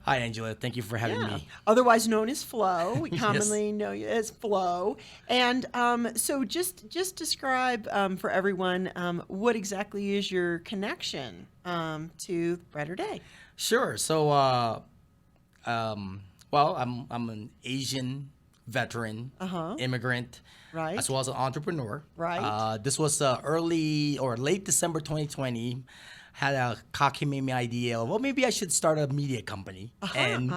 Hi, Angela. Thank you for having me. Otherwise known as Flo. We Yes. commonly know you as Flo. And so just describe for everyone what exactly is your connection to Brighter Day? Sure. So, I'm an Asian veteran, immigrant, Right. as well as an entrepreneur. Right. This was early or late December 2020. Had a cockamamie idea of, well, maybe I should start a media company. And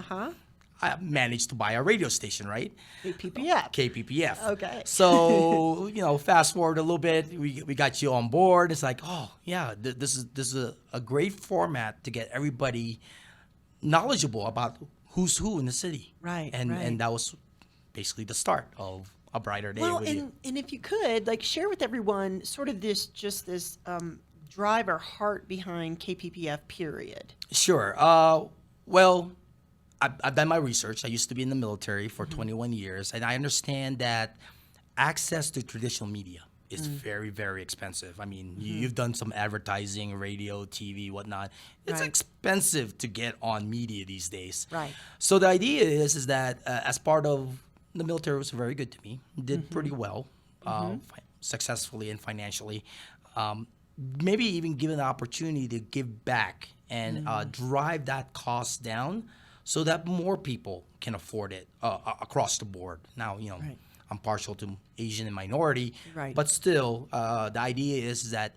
I managed to buy a radio station, right? KPPF. KPPF. Okay. So, fast forward a little bit, we got you on board. It's like, oh yeah, this is a great format to get everybody knowledgeable about who's who in the city. Right, And right. and that was basically the start of a brighter day. Well, with you. and if you could, like, share with everyone sort of this drive or heart behind KPPF, period. Sure. Well, I've done my research. I used to be in the military for 21 years, and I understand that access to traditional media is very, very expensive. I mean, you've done some advertising, radio, TV, whatnot. It's Right. expensive to get on media these days. Right. So the idea is that as part of the military was very good to me. Did pretty well, successfully and financially. Maybe even given the opportunity to give back and drive that cost down so that more people can afford it across the board. Now, Right. I'm partial to Asian and minority, Right. but still, the idea is that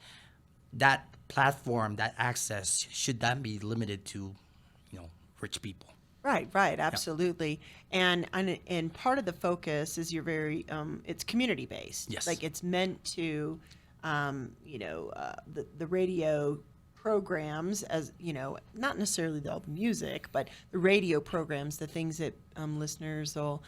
that platform, that access should not be limited to, rich people. Right, right, absolutely. And part of the focus is you're very it's community based. Yes. Like it's meant to the radio programs, as not necessarily all the music, but the radio programs, the things that listeners will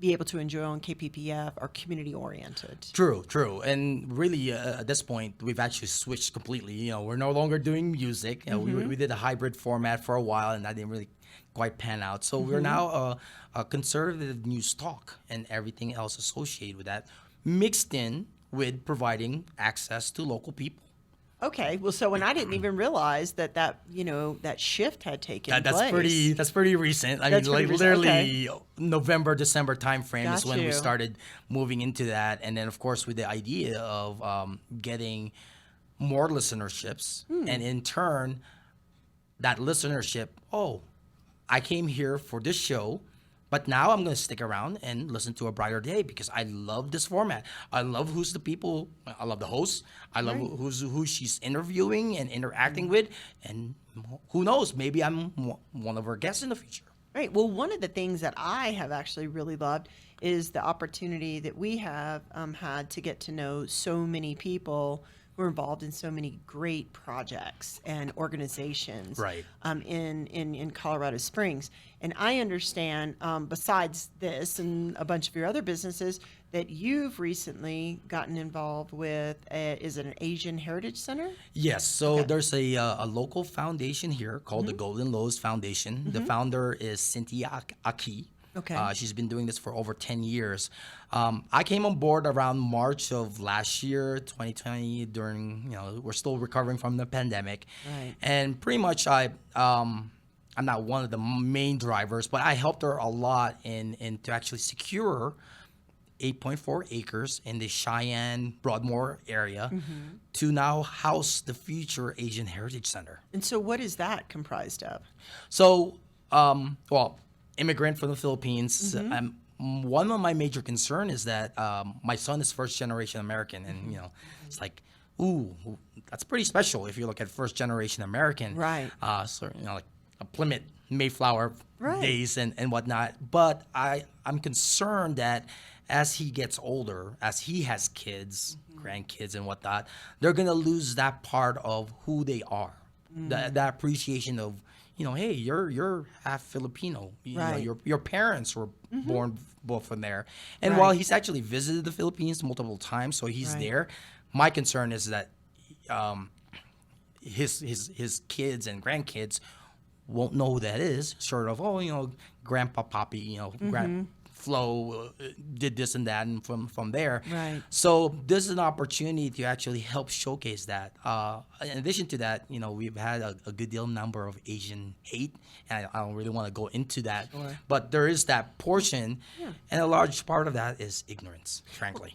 be able to enjoy on KPPF are community oriented. True. And really, at this point, we've actually switched completely. We're no longer doing music. We did a hybrid format for a while, and that didn't really quite pan out. So we're now a conservative news talk and everything else associated with that, mixed in with providing access to local people. Okay, well, so when I didn't even realize that shift had taken That's place. pretty recent. I That's mean, like pretty recent, literally November, December timeframe is Got when we you. started moving into that, and then of course with the idea of getting more listenerships, and in turn, that listenership. Oh, I came here for this show. But now I'm going to stick around and listen to A Brighter Day because I love this format. I love who's the people. I love the host. I love Right. who she's interviewing and interacting with. And who knows, maybe I'm one of her guests in the future. Right. Well, one of the things that I have actually really loved is the opportunity that we have had to get to know so many people who are involved in so many great projects and organizations Right. in Colorado Springs. And I understand, besides this and a bunch of your other businesses, that you've recently gotten involved with, is it an Asian Heritage Center? Yes, so Okay. there's a local foundation here called the Golden Lows Foundation. The founder is Cynthia Aki. Okay. She's been doing this for over 10 years. I came on board around March of last year, 2020, during, we're still recovering from the pandemic. Right. And pretty much I'm not one of the main drivers, but I helped her a lot in to actually secure 8.4 acres in the Cheyenne Broadmoor area to now house the future Asian Heritage Center. And so what is that comprised of? So, immigrant from the Philippines. One of my major concern is that my son is first generation American, and it's like, ooh, that's pretty special if you look at first generation American. Right. So like a Plymouth Mayflower Right. days and whatnot. But I'm concerned that as he gets older, as he has kids, grandkids and whatnot, they're gonna lose that part of who they are. That appreciation of, hey, you're half Filipino. Right. Your parents were born both from there. And Right. while he's actually visited the Philippines multiple times, so he's Right. there. My concern is that his kids and grandkids won't know who that is, short of grandpa, poppy, flow, did this and that, and from there. Right. So this is an opportunity to actually help showcase that. In addition to that, we've had a good deal number of Asian hate, and I don't really want to go into that. Sure. But there is that portion, and a large part of that is ignorance, frankly.